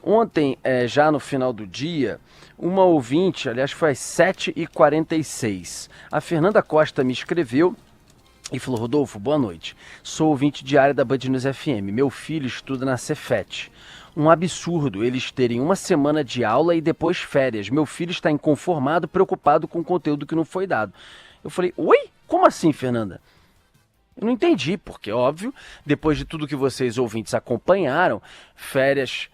Ontem, já no final do dia, uma ouvinte, aliás foi às 7h46, a Fernanda Costa me escreveu e falou: Rodolfo, boa noite, sou ouvinte diária da Band News FM, meu filho estuda na Cefet. Um absurdo eles terem uma semana de aula e depois férias. Meu filho está inconformado, preocupado com o conteúdo que não foi dado. Eu falei: oi? Como assim, Fernanda? Eu não entendi, porque, óbvio, depois de tudo que vocês ouvintes acompanharam, férias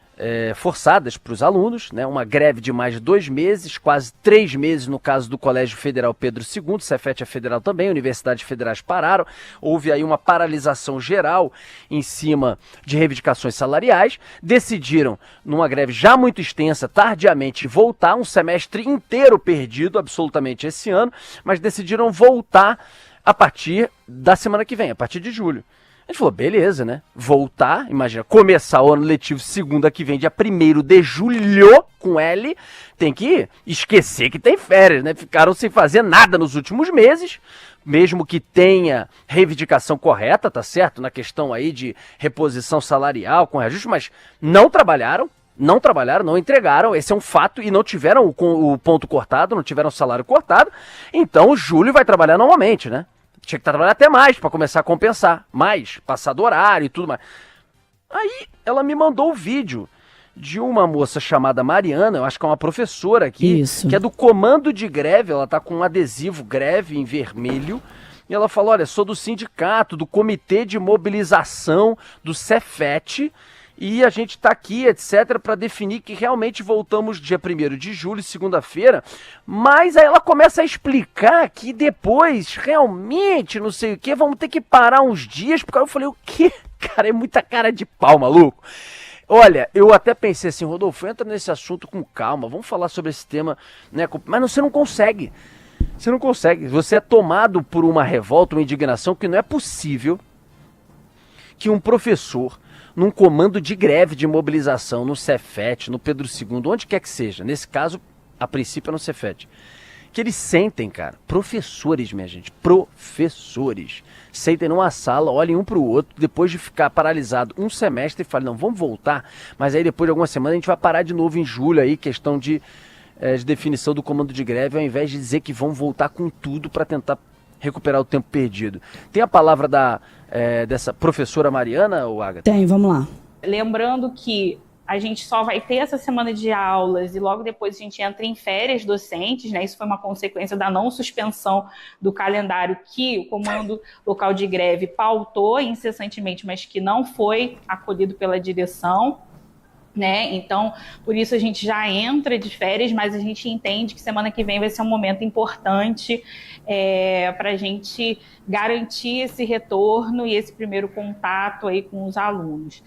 forçadas para os alunos, né? Uma greve de mais de 2 meses, quase 3 meses no caso do Colégio Federal Pedro II, Cefet é federal também, universidades federais pararam, houve aí uma paralisação geral em cima de reivindicações salariais, decidiram, numa greve já muito extensa, tardiamente voltar, um semestre inteiro perdido absolutamente esse ano, mas decidiram voltar a partir da semana que vem, a partir de julho. A gente falou, beleza, né? Voltar, imagina, começar o ano letivo segunda que vem, dia 1º de julho, com L, tem que esquecer que tem férias, né? Ficaram sem fazer nada nos últimos meses, mesmo que tenha reivindicação correta, tá certo? Na questão aí de reposição salarial, com reajuste, mas não trabalharam, não entregaram, esse é um fato, e não tiveram o ponto cortado, não tiveram o salário cortado, então o julho vai trabalhar normalmente, né? Tinha que trabalhar até mais para começar a compensar, mais, passar do horário e tudo mais. Aí ela me mandou o vídeo de uma moça chamada Mariana, eu acho que é uma professora aqui, que é do comando de greve, ela tá com um adesivo greve em vermelho, e ela falou, olha, sou do sindicato, do comitê de mobilização do Cefet, e a gente está aqui, etc., para definir que realmente voltamos dia 1º de julho, segunda-feira, mas aí ela começa a explicar que depois, realmente, não sei o que, vamos ter que parar uns dias, porque eu falei, o quê? Cara, é muita cara de pau, maluco. Olha, eu até pensei assim, Rodolfo, entra nesse assunto com calma, vamos falar sobre esse tema, né? Mas você não consegue. Você não consegue. Você é tomado por uma revolta, uma indignação, que não é possível que um professor, num comando de greve, de mobilização, no Cefet, no Pedro II, onde quer que seja, nesse caso, a princípio é no Cefet, que eles sentem, cara, professores, minha gente, professores, sentem numa sala, olhem um pro outro, depois de ficar paralisado um semestre, e falam, não, vamos voltar, mas aí depois de algumas semanas a gente vai parar de novo em julho aí, questão de definição do comando de greve, ao invés de dizer que vão voltar com tudo para tentar recuperar o tempo perdido. Tem a palavra dessa professora Mariana, ou Agatha? Tem, vamos lá. Lembrando que a gente só vai ter essa semana de aulas e logo depois a gente entra em férias docentes, né? Isso foi uma consequência da não suspensão do calendário que o Comando Local de Greve pautou incessantemente, mas que não foi acolhido pela direção, né? Então, por isso a gente já entra de férias, mas a gente entende que semana que vem vai ser um momento importante para a gente garantir esse retorno e esse primeiro contato aí com os alunos.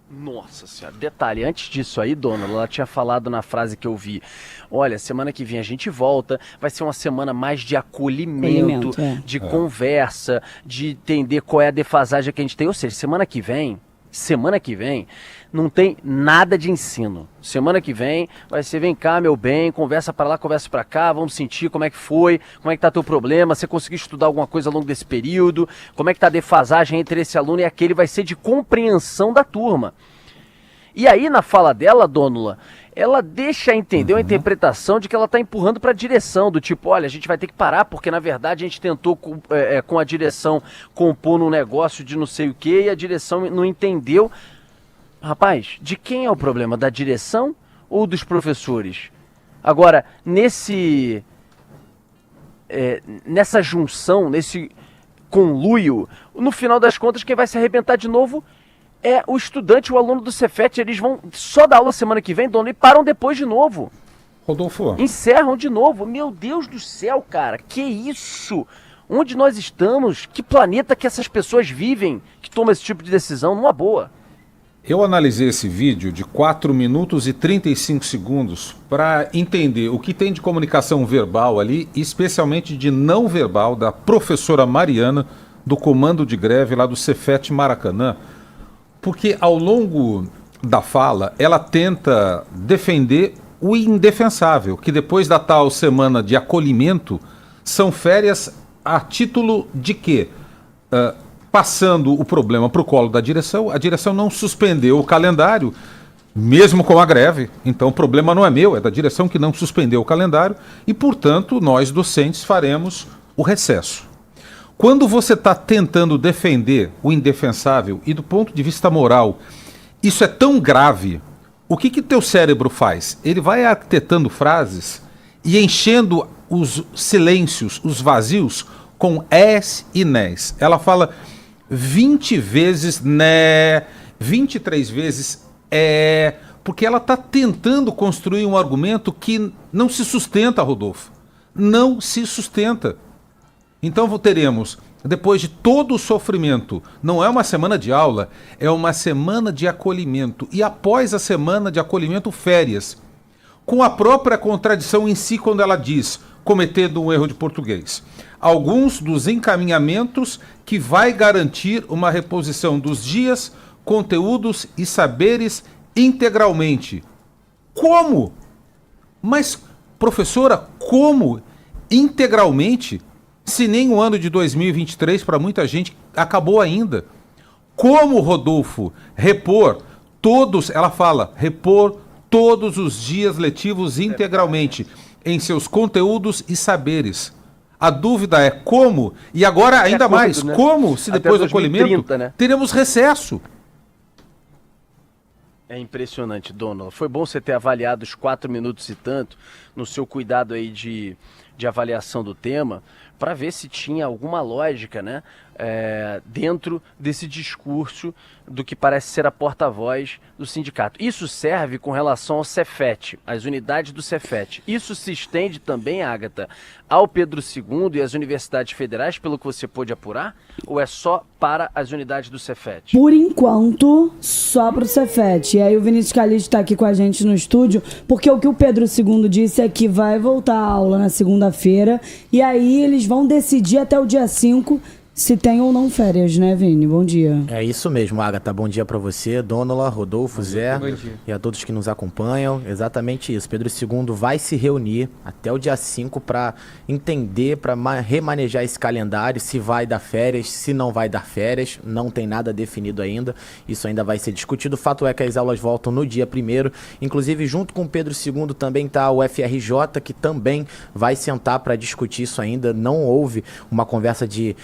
Nossa senhora, detalhe, antes disso aí, dona, ela tinha falado na frase que eu vi, olha, semana que vem a gente volta, vai ser uma semana mais de acolhimento, de conversa, de entender qual é a defasagem que a gente tem, ou seja, semana que vem, não tem nada de ensino. Semana que vem vai ser, vem cá, meu bem, conversa pra lá, conversa pra cá, vamos sentir como é que foi, como é que tá teu problema, você conseguiu estudar alguma coisa ao longo desse período, como é que tá a defasagem entre esse aluno e aquele, vai ser de compreensão da turma. E aí, na fala dela, Dônula, ela deixa entender uma interpretação de que ela está empurrando para a direção, do tipo, olha, a gente vai ter que parar, porque na verdade a gente tentou com a direção compor num negócio de não sei o que e a direção não entendeu. Rapaz, de quem é o problema? Da direção ou dos professores? Agora, nessa junção, nesse conluio, no final das contas, quem vai se arrebentar de novo é o estudante, o aluno do Cefet. Eles vão só dar aula semana que vem, Dona, e param depois de novo. Rodolfo. Encerram de novo. Meu Deus do céu, cara, que isso? Onde nós estamos? Que planeta que essas pessoas vivem que tomam esse tipo de decisão? Numa boa. Eu analisei esse vídeo de 4 minutos e 35 segundos para entender o que tem de comunicação verbal ali, especialmente de não verbal, da professora Mariana, do comando de greve lá do Cefet Maracanã. Porque ao longo da fala, ela tenta defender o indefensável, que depois da tal semana de acolhimento, são férias a título de quê? Passando o problema para o colo da direção, a direção não suspendeu o calendário mesmo com a greve. Então o problema não é meu, é da direção que não suspendeu o calendário e, portanto, nós docentes faremos o recesso. Quando você está tentando defender o indefensável e do ponto de vista moral, isso é tão grave, o que teu cérebro faz? Ele vai arquitetando frases e enchendo os silêncios, os vazios, com és e nés. Ela fala 20 vezes né, 23 vezes porque ela está tentando construir um argumento que não se sustenta, Rodolfo. Não se sustenta. Então teremos, depois de todo o sofrimento, não é uma semana de aula, é uma semana de acolhimento. E após a semana de acolhimento, férias. Com a própria contradição em si, quando ela diz, cometendo um erro de português, alguns dos encaminhamentos que vai garantir uma reposição dos dias, conteúdos e saberes integralmente. Como? Mas, professora, como integralmente, se nem o ano de 2023 para muita gente acabou ainda? Como, Rodolfo, repor todos, ela fala, repor todos os dias letivos integralmente em seus conteúdos e saberes? A dúvida é como, e agora ainda mais, né? Como, se depois do acolhimento, né? Teremos recesso? É impressionante, Dona. Foi bom você ter avaliado os 4 minutos e tanto no seu cuidado aí de avaliação do tema, para ver se tinha alguma lógica, né, dentro desse discurso do que parece ser a porta-voz do sindicato. Isso serve com relação ao Cefet, às unidades do Cefet. Isso se estende também, Agatha, ao Pedro II e às universidades federais, pelo que você pôde apurar? Ou é só para as unidades do Cefet? Por enquanto, só para o Cefet. E aí o Vinícius Calixto está aqui com a gente no estúdio, porque o que o Pedro II disse é que vai voltar a aula na segunda-feira, e aí eles vão decidir até o dia 5 se tem ou não férias, né, Vini? Bom dia. É isso mesmo, Agatha. Bom dia para você, Dônola, Rodolfo, Zé e a todos que nos acompanham. Exatamente isso. Pedro II vai se reunir até o dia 5 para entender, para remanejar esse calendário, se vai dar férias, se não vai dar férias. Não tem nada definido ainda. Isso ainda vai ser discutido. O fato é que as aulas voltam no dia 1º. Inclusive, junto com o Pedro II também está o FRJ, que também vai sentar para discutir isso ainda. Não houve uma conversa de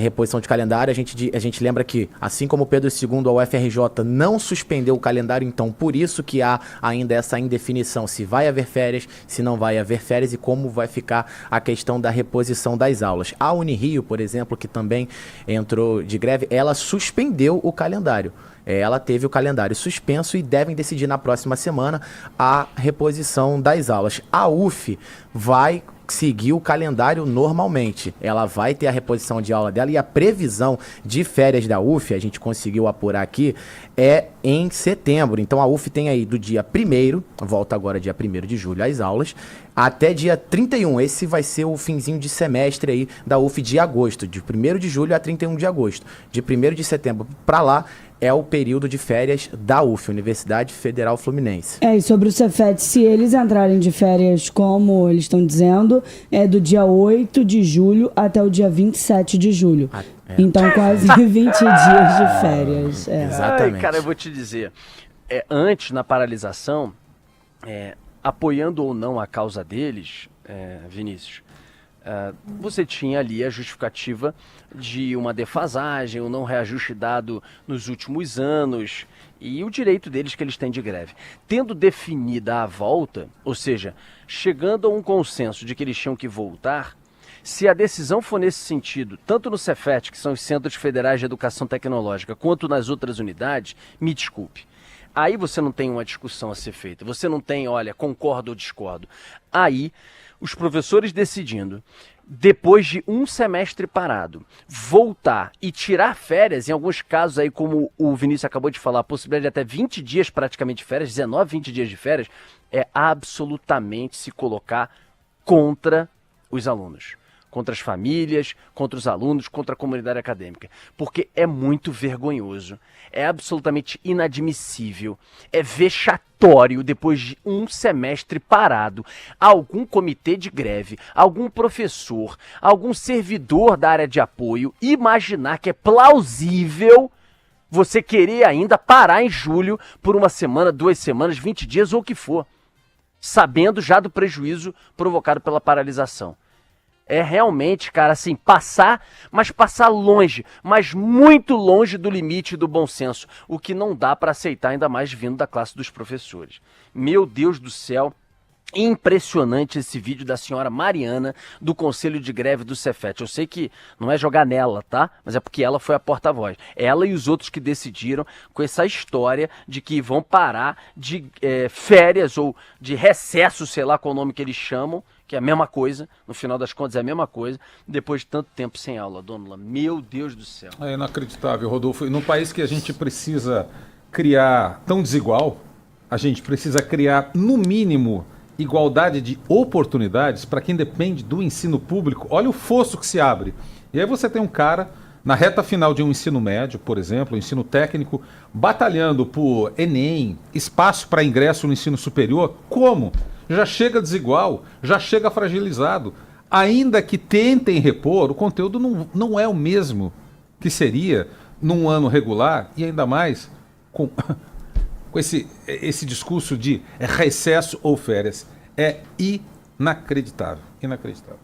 reposição de calendário. A gente lembra que, assim como o Pedro II, a UFRJ não suspendeu o calendário, então por isso que há ainda essa indefinição se vai haver férias, se não vai haver férias e como vai ficar a questão da reposição das aulas. A Unirio, por exemplo, que também entrou de greve, ela suspendeu o calendário. Ela teve o calendário suspenso e devem decidir na próxima semana a reposição das aulas. A UF vai seguir o calendário normalmente. Ela vai ter a reposição de aula dela e a previsão de férias da UF, a gente conseguiu apurar aqui, é em setembro. Então a UF tem aí do dia 1º, volta agora dia 1º de julho as aulas, até dia 31. Esse vai ser o finzinho de semestre aí da UF de agosto, de 1º de julho a 31 de agosto. De 1º de setembro para lá é o período de férias da UF, Universidade Federal Fluminense. E sobre o Cefet, se eles entrarem de férias, como eles estão dizendo, é do dia 8 de julho até o dia 27 de julho. Então, quase 20 dias de férias. Exatamente. Ai, cara, eu vou te dizer, antes, na paralisação, apoiando ou não a causa deles, Vinícius, você tinha ali a justificativa de uma defasagem, um não reajuste dado nos últimos anos e o direito deles que eles têm de greve. Tendo definida a volta, ou seja, chegando a um consenso de que eles tinham que voltar, se a decisão for nesse sentido, tanto no Cefet, que são os Centros Federais de Educação Tecnológica, quanto nas outras unidades, me desculpe. Aí você não tem uma discussão a ser feita, você não tem, olha, concordo ou discordo. Aí, os professores decidindo, depois de um semestre parado, voltar e tirar férias, em alguns casos aí, como o Vinícius acabou de falar, a possibilidade de até 20 dias praticamente de férias, 19, 20 dias de férias, é absolutamente se colocar contra os alunos. Contra as famílias, contra os alunos, contra a comunidade acadêmica. Porque é muito vergonhoso, é absolutamente inadmissível, é vexatório depois de um semestre parado, algum comitê de greve, algum professor, algum servidor da área de apoio imaginar que é plausível você querer ainda parar em julho por uma semana, 2 semanas, 20 dias ou o que for, sabendo já do prejuízo provocado pela paralisação. É realmente, cara, assim, passar longe, mas muito longe do limite do bom senso, o que não dá para aceitar, ainda mais vindo da classe dos professores. Meu Deus do céu, impressionante esse vídeo da senhora Mariana, do Conselho de Greve do Cefet. Eu sei que não é jogar nela, tá? Mas é porque ela foi a porta-voz. Ela e os outros que decidiram com essa história de que vão parar de férias ou de recesso, sei lá qual o nome que eles chamam, que é a mesma coisa, no final das contas é a mesma coisa, depois de tanto tempo sem aula, Dônula. Meu Deus do céu. É inacreditável, Rodolfo. Num país que a gente precisa criar tão desigual, a gente precisa criar, no mínimo, igualdade de oportunidades para quem depende do ensino público. Olha o fosso que se abre. E aí você tem um cara, na reta final de um ensino médio, por exemplo, ensino técnico, batalhando por Enem, espaço para ingresso no ensino superior. Como? Já chega desigual, já chega fragilizado. Ainda que tentem repor, o conteúdo não é o mesmo que seria num ano regular, e ainda mais com esse discurso de recesso ou férias. É inacreditável, inacreditável.